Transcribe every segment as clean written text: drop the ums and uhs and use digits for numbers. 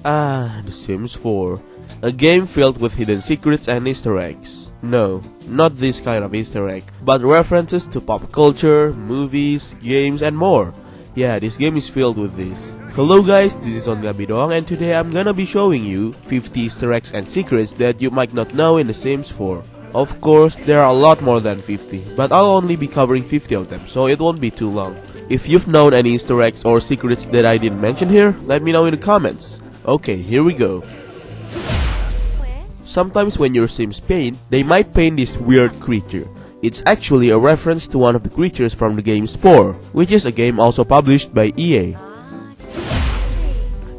The Sims 4. A game filled with hidden secrets and Easter eggs. No, not this kind of Easter egg, but references to pop culture, movies, games, and more. Yeah, this game is filled with this. Hello guys, this is onlyabidoang, and today I'm gonna be showing you 50 Easter eggs and secrets that you might not know in The Sims 4. Of course, there are a lot more than 50, but I'll only be covering 50 of them, so it won't be too long. If you've known any Easter eggs or secrets that I didn't mention here, let me know in the comments. Okay, here we go. Sometimes when your Sims paint, they might paint this weird creature. It's actually a reference to one of the creatures from the game Spore, which is a game also published by EA.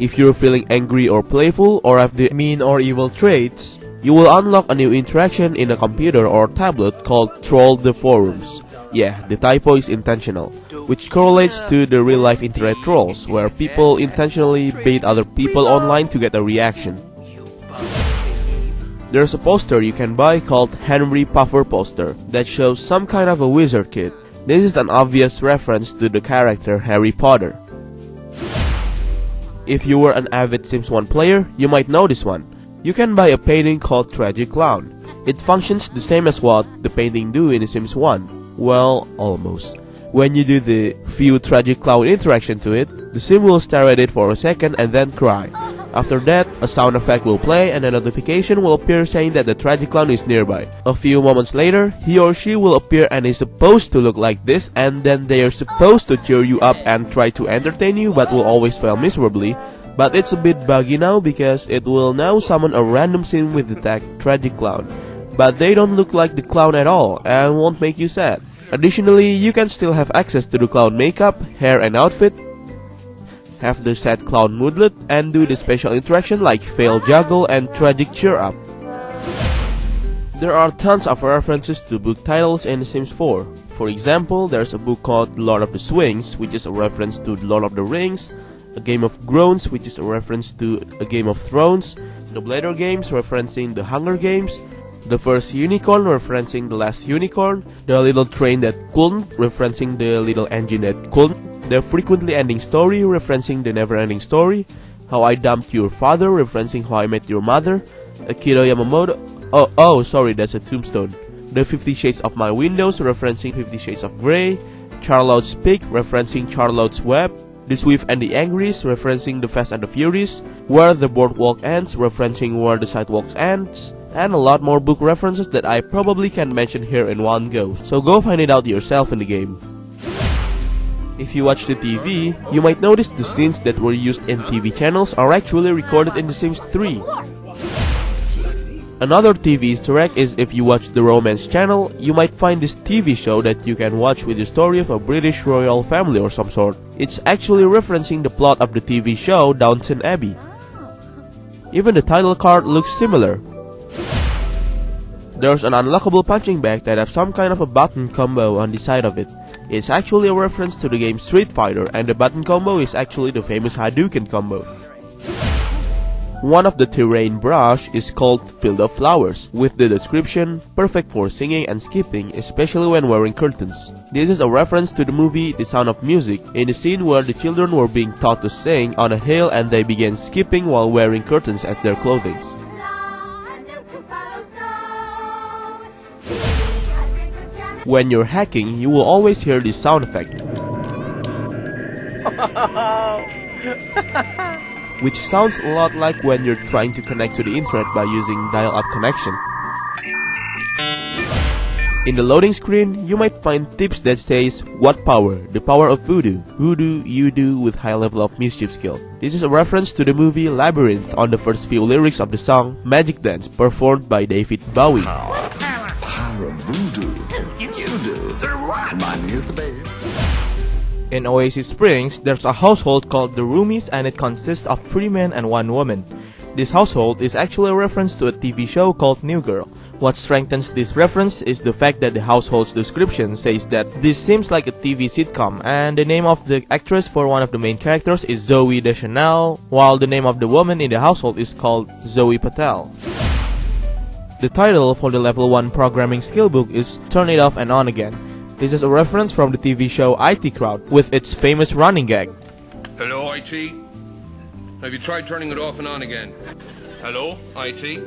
If you're feeling angry or playful, or have the mean or evil traits, you will unlock a new interaction in a computer or tablet called Troll the Forums. Yeah, the typo is intentional, which correlates to the real-life internet trolls, where people intentionally bait other people online to get a reaction. There's a poster you can buy called Henry Puffer poster that shows some kind of a wizard kid. This is an obvious reference to the character Harry Potter. If you were an avid Sims 1 player, you might know this one. You can buy a painting called Tragic Clown. It functions the same as what the painting do in The Sims 1. Well, almost. When you do the view Tragic Clown interaction to it, the Sim will stare at it for a second and then cry. After that, a sound effect will play and a notification will appear saying that the Tragic Clown is nearby. A few moments later, he or she will appear and is supposed to look like this, and then they are supposed to cheer you up and try to entertain you, but will always fail miserably. But it's a bit buggy now because it will now summon a random Sim with the tag Tragic Clown. But they don't look like the clown at all and won't make you sad. Additionally, you can still have access to the clown makeup, hair and outfit, have the sad clown moodlet, and do the special interaction like fail juggle and tragic cheer up. There are tons of references to book titles in The Sims 4. For example, there's a book called Lord of the Swings, which is a reference to The Lord of the Rings, a Game of Groans, which is a reference to A Game of Thrones, the Blader Games referencing the Hunger Games, the First Unicorn referencing The Last Unicorn, The Little Train That Couldn't referencing The Little Engine That Couldn't, The Frequently Ending Story referencing The Never Ending Story, How I Dumped Your Father referencing How I Met Your Mother, Akira Yamamoto, sorry, that's a tombstone, The 50 Shades of My Windows referencing 50 Shades of Grey, Charlotte's Peak referencing Charlotte's Web, The Swift and the Angries referencing The Fast and the Furious, Where the Boardwalk Ends referencing Where the Sidewalk Ends, and a lot more book references that I probably can't mention here in one go, so go find it out yourself in the game. If you watch the TV, you might notice the scenes that were used in TV channels are actually recorded in The Sims 3. Another TV Easter egg is if you watch the Romance channel, you might find this TV show that you can watch with the story of a British royal family or some sort. It's actually referencing the plot of the TV show Downton Abbey. Even the title card looks similar. There's an unlockable punching bag that has some kind of a button combo on the side of it. It's actually a reference to the game Street Fighter, and the button combo is actually the famous Hadouken combo. One of the terrain brush is called Field of Flowers, with the description, perfect for singing and skipping, especially when wearing curtains. This is a reference to the movie The Sound of Music, in the scene where the children were being taught to sing on a hill and they began skipping while wearing curtains as their clothing. When you're hacking, you will always hear this sound effect, which sounds a lot like when you're trying to connect to the internet by using dial-up connection. In the loading screen, you might find tips that says, "What power? The power of voodoo. Voodoo you do with high level of mischief skill." This is a reference to the movie Labyrinth on the first few lyrics of the song Magic Dance, performed by David Bowie. Power of voodoo. You do. My name is the baby. In Oasis Springs, there's a household called the Roomies, and it consists of 3 men and 1 woman. This household is actually a reference to a TV show called New Girl. What strengthens this reference is the fact that the household's description says that this seems like a TV sitcom, and the name of the actress for one of the main characters is Zoe Deschanel, while the name of the woman in the household is called Zoe Patel. The title for the level 1 programming skill book is Turn It Off and On Again. This is a reference from the TV show IT Crowd with its famous running gag. Hello, IT. Have you tried turning it off and on again? Hello, IT?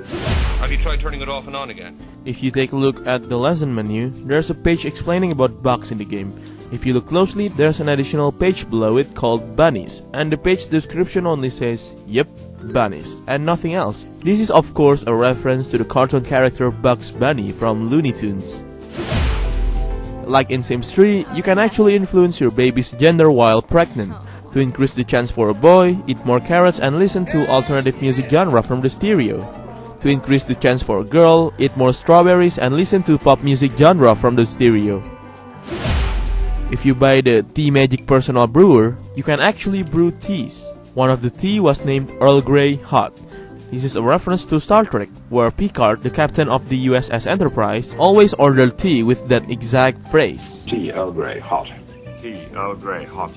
Have you tried turning it off and on again? If you take a look at the lesson menu, there's a page explaining about bugs in the game. If you look closely, there's an additional page below it called bunnies, and the page description only says, "Yep, bunnies," and nothing else. This is of course a reference to the cartoon character Bugs Bunny from Looney Tunes. Like in Sims 3, you can actually influence your baby's gender while pregnant. To increase the chance for a boy, eat more carrots and listen to alternative music genre from the stereo. To increase the chance for a girl, eat more strawberries and listen to pop music genre from the stereo. If you buy the Tea Magic Personal Brewer, you can actually brew teas. One of the tea was named Earl Grey Hot. This is a reference to Star Trek, where Picard, the captain of the USS Enterprise, always ordered tea with that exact phrase. Tea Earl Grey Hot. Tea Earl Grey Hot.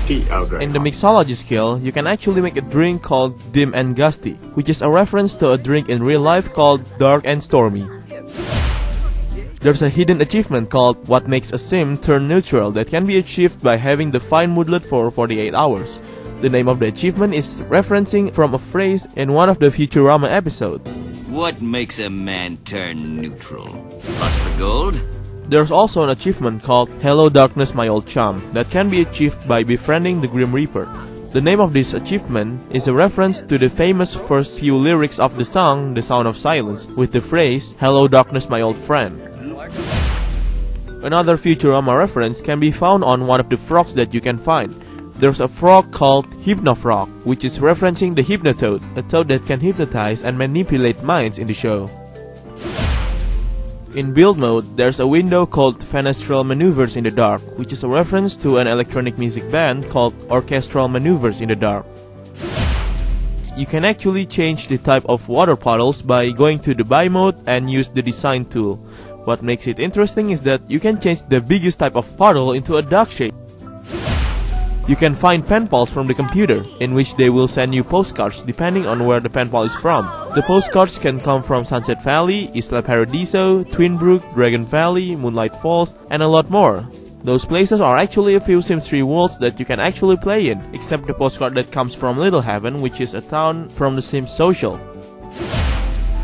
Tea Earl Grey In the Hot. mixology skill, you can actually make a drink called Dim and Gusty, which is a reference to a drink in real life called Dark and Stormy. There's a hidden achievement called What Makes a Sim Turn Neutral that can be achieved by having the fine moodlet for 48 hours. The name of the achievement is referencing from a phrase in one of the Futurama episodes. What makes a man turn neutral? Lust for gold? There's also an achievement called Hello Darkness My Old Chum that can be achieved by befriending the Grim Reaper. The name of this achievement is a reference to the famous first few lyrics of the song The Sound of Silence with the phrase Hello Darkness My Old Friend. Another Futurama reference can be found on one of the frogs that you can find. There's a frog called Hypnofrog, which is referencing the Hypnotoad, a toad that can hypnotize and manipulate minds in the show. In build mode, there's a window called Fenestral Maneuvers in the Dark, which is a reference to an electronic music band called Orchestral Maneuvers in the Dark. You can actually change the type of water puddles by going to the buy mode and use the design tool. What makes it interesting is that you can change the biggest type of puddle into a duck shape. You can find pen pals from the computer, in which they will send you postcards depending on where the pen pal is from. The postcards can come from Sunset Valley, Isla Paradiso, Twinbrook, Dragon Valley, Moonlight Falls, and a lot more. Those places are actually a few Sims 3 worlds that you can actually play in, except the postcard that comes from Little Heaven, which is a town from the Sims Social.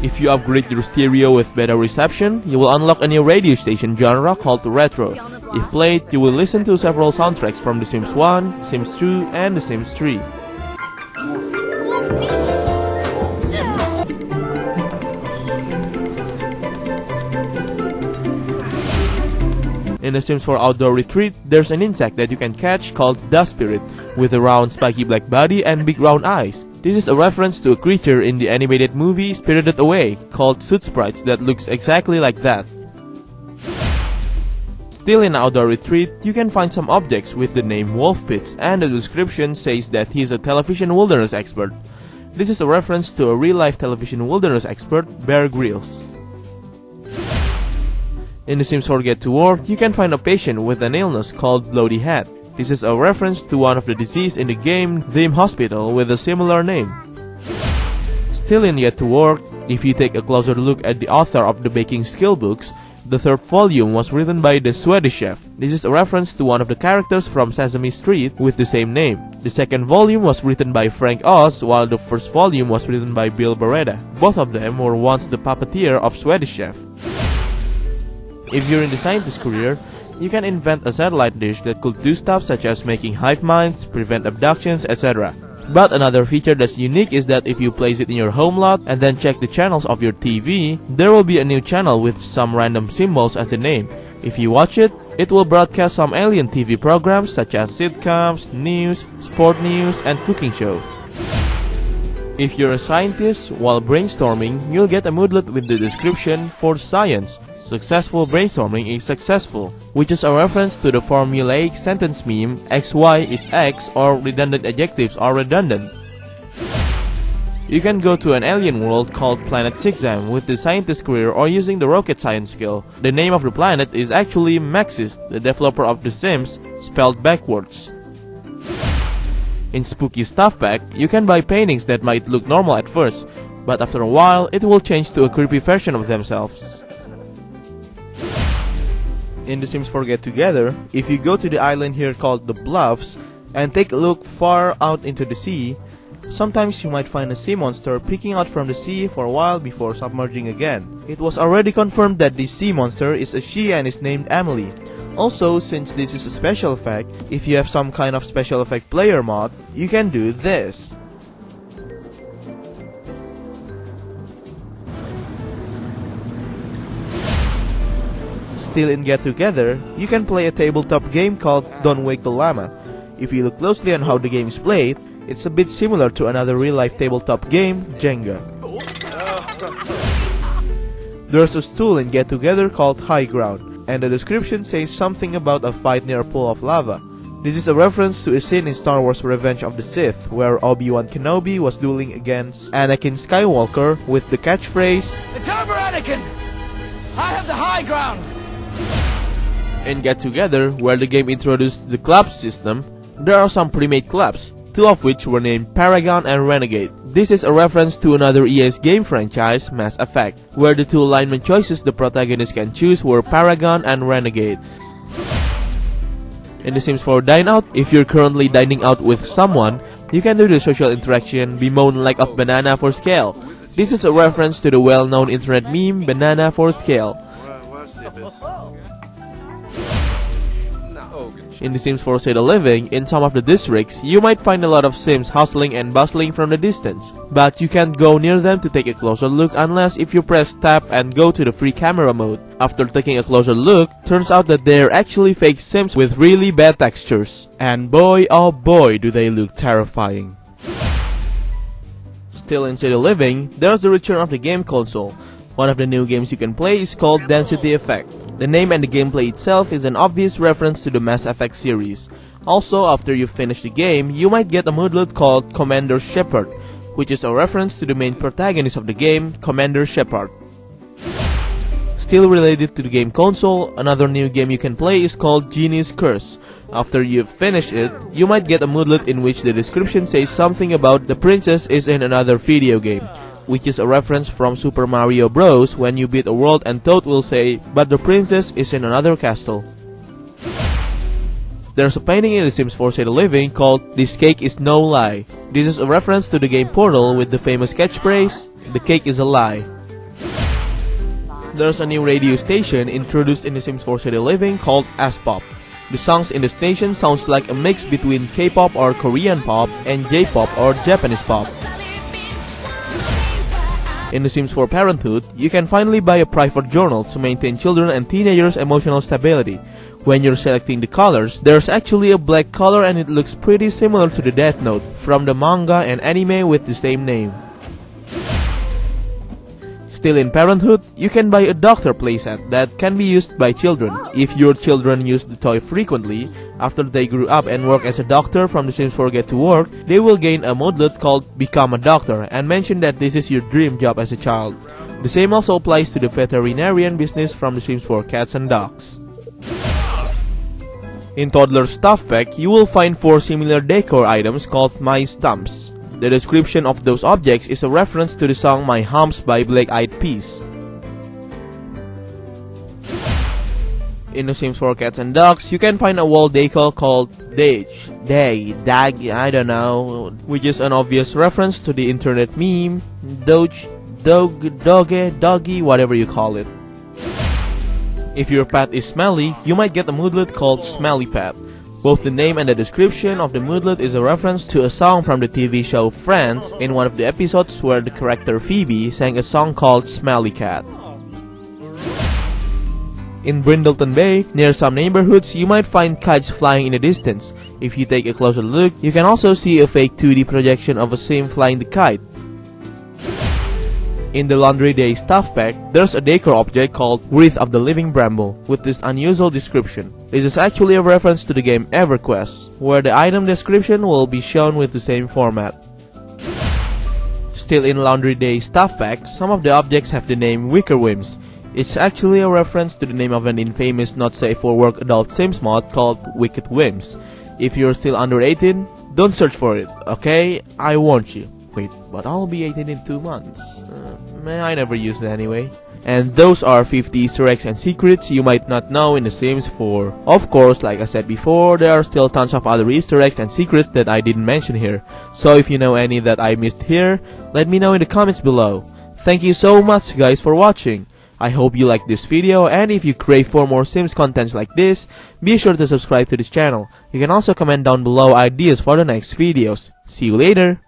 If you upgrade your stereo with better reception, you will unlock a new radio station genre called Retro. If played, you will listen to several soundtracks from The Sims 1, Sims 2, and The Sims 3. In The Sims 4 Outdoor Retreat, there's an insect that you can catch called Dust Spirit, with a round spiky black body and big round eyes. This is a reference to a creature in the animated movie Spirited Away, called Soot Sprites, that looks exactly like that. Still in Outdoor Retreat, you can find some objects with the name Wolf Pits, and the description says that he is a television wilderness expert. This is a reference to a real-life television wilderness expert, Bear Grylls. In The Sims 4 Get to Work, you can find a patient with an illness called Bloody Head. This is a reference to one of the diseases in the game Theme Hospital with a similar name. Still in Get to Work, if you take a closer look at the author of the baking skill books, the third volume was written by the Swedish chef. This is a reference to one of the characters from Sesame Street with the same name. The second volume was written by Frank Oz, while the first volume was written by Bill Beretta. Both of them were once the puppeteer of Swedish chef. If you're in the scientist career, you can invent a satellite dish that could do stuff such as making hive minds, prevent abductions, etc. But another feature that's unique is that if you place it in your home lot and then check the channels of your TV, there will be a new channel with some random symbols as the name. If you watch it, it will broadcast some alien TV programs such as sitcoms, news, sport news, and cooking shows. If you're a scientist, while brainstorming, you'll get a moodlet with the description for science. Successful brainstorming is successful, which is a reference to the formulaic sentence meme XY is X or redundant adjectives are redundant. You can go to an alien world called Planet Sixam with the scientist career or using the rocket science skill. The name of the planet is actually Maxis, the developer of The Sims, spelled backwards. In Spooky Stuff Pack, you can buy paintings that might look normal at first, but after a while it will change to a creepy version of themselves. In The Sims 4 Get Together, if you go to the island here called the Bluffs and take a look far out into the sea, Sometimes you might find a sea monster peeking out from the sea for a while before submerging again. It was already confirmed that this sea monster is a she and is named Emily. Also, since this is a special effect, if you have some kind of special effect player mod, you can do this. Still in Get Together, you can play a tabletop game called Don't Wake the Llama. If you look closely on how the game is played, it's a bit similar to another real-life tabletop game, Jenga. There's a stool in Get Together called High Ground, and the description says something about a fight near a pool of lava. This is a reference to a scene in Star Wars Revenge of the Sith, where Obi-Wan Kenobi was dueling against Anakin Skywalker with the catchphrase, "It's over, Anakin! I have the high ground!" In Get Together, where the game introduced the club system, there are some pre-made clubs, two of which were named Paragon and Renegade. This is a reference to another EA's game franchise, Mass Effect, where the two alignment choices the protagonist can choose were Paragon and Renegade. In The Sims 4 Dine Out, if you're currently dining out with someone, you can do the social interaction bemoan like of banana for scale. This is a reference to the well-known internet meme, banana for scale. In The Sims 4 Say the Living, in some of the districts, you might find a lot of Sims hustling and bustling from the distance, but you can't go near them to take a closer look unless if you press tab and go to the free camera mode. After taking a closer look, turns out that they're actually fake Sims with really bad textures. And boy oh boy do they look terrifying. Still in Say the Living, there's the return of the game console. One of the new games you can play is called Density Effect. The name and the gameplay itself is an obvious reference to the Mass Effect series. Also, after you finish the game, you might get a moodlet called Commander Shepard, which is a reference to the main protagonist of the game, Commander Shepard. Still related to the game console, another new game you can play is called Genie's Curse. After you've finished it, you might get a moodlet in which the description says something about the princess is in another video game, which is a reference from Super Mario Bros. When you beat a world and Toad will say, "But the princess is in another castle." There's a painting in The Sims 4 Say the Living called "This Cake is No Lie." This is a reference to the game Portal with the famous catchphrase, "The cake is a lie." There's a new radio station introduced in The Sims 4 Say the Living called S-Pop. The songs in the station sounds like a mix between K-pop or Korean pop and J-pop or Japanese pop. In The Sims 4 Parenthood, you can finally buy a private journal to maintain children and teenagers' emotional stability. When you're selecting the colors, there's actually a black color and it looks pretty similar to the Death Note from the manga and anime with the same name. Still in Parenthood, you can buy a doctor playset that can be used by children. If your children use the toy frequently, after they grew up and work as a doctor from The Sims 4 Get to Work, they will gain a moodlet called Become a Doctor and mention that this is your dream job as a child. The same also applies to the veterinarian business from The Sims 4 Cats and Dogs. In Toddler Stuff Pack, you will find 4 similar decor items called My Stumps. The description of those objects is a reference to the song My Humps by Black Eyed Peas. In The Sims 4 Cats and Dogs, you can find a wall decor called I don't know, which is an obvious reference to the internet meme, Doge, doggy, whatever you call it. If your pet is smelly, you might get a moodlet called Smelly Pet. Both the name and the description of the moodlet is a reference to a song from the TV show Friends in one of the episodes where the character Phoebe sang a song called Smelly Cat. In Brindleton Bay, near some neighborhoods, you might find kites flying in the distance. If you take a closer look, you can also see a fake 2D projection of a sim flying the kite. In the Laundry Day Stuff Pack, there's a decor object called Wreath of the Living Bramble with this unusual description. This is actually a reference to the game EverQuest, where the item description will be shown with the same format. Still in Laundry Day Stuff Pack, some of the objects have the name Wicker Whims. It's actually a reference to the name of an infamous not safe for work adult Sims mod called Wicked Whims. If you're still under 18, don't search for it, okay? I warned you. Wait, but I'll be 18 in 2 months. I never used it anyway. And those are 50 Easter eggs and secrets you might not know in The Sims 4. Of course, like I said before, there are still tons of other Easter eggs and secrets that I didn't mention here. So if you know any that I missed here, let me know in the comments below. Thank you so much guys for watching. I hope you liked this video, and if you crave for more Sims contents like this, be sure to subscribe to this channel. You can also comment down below ideas for the next videos. See you later!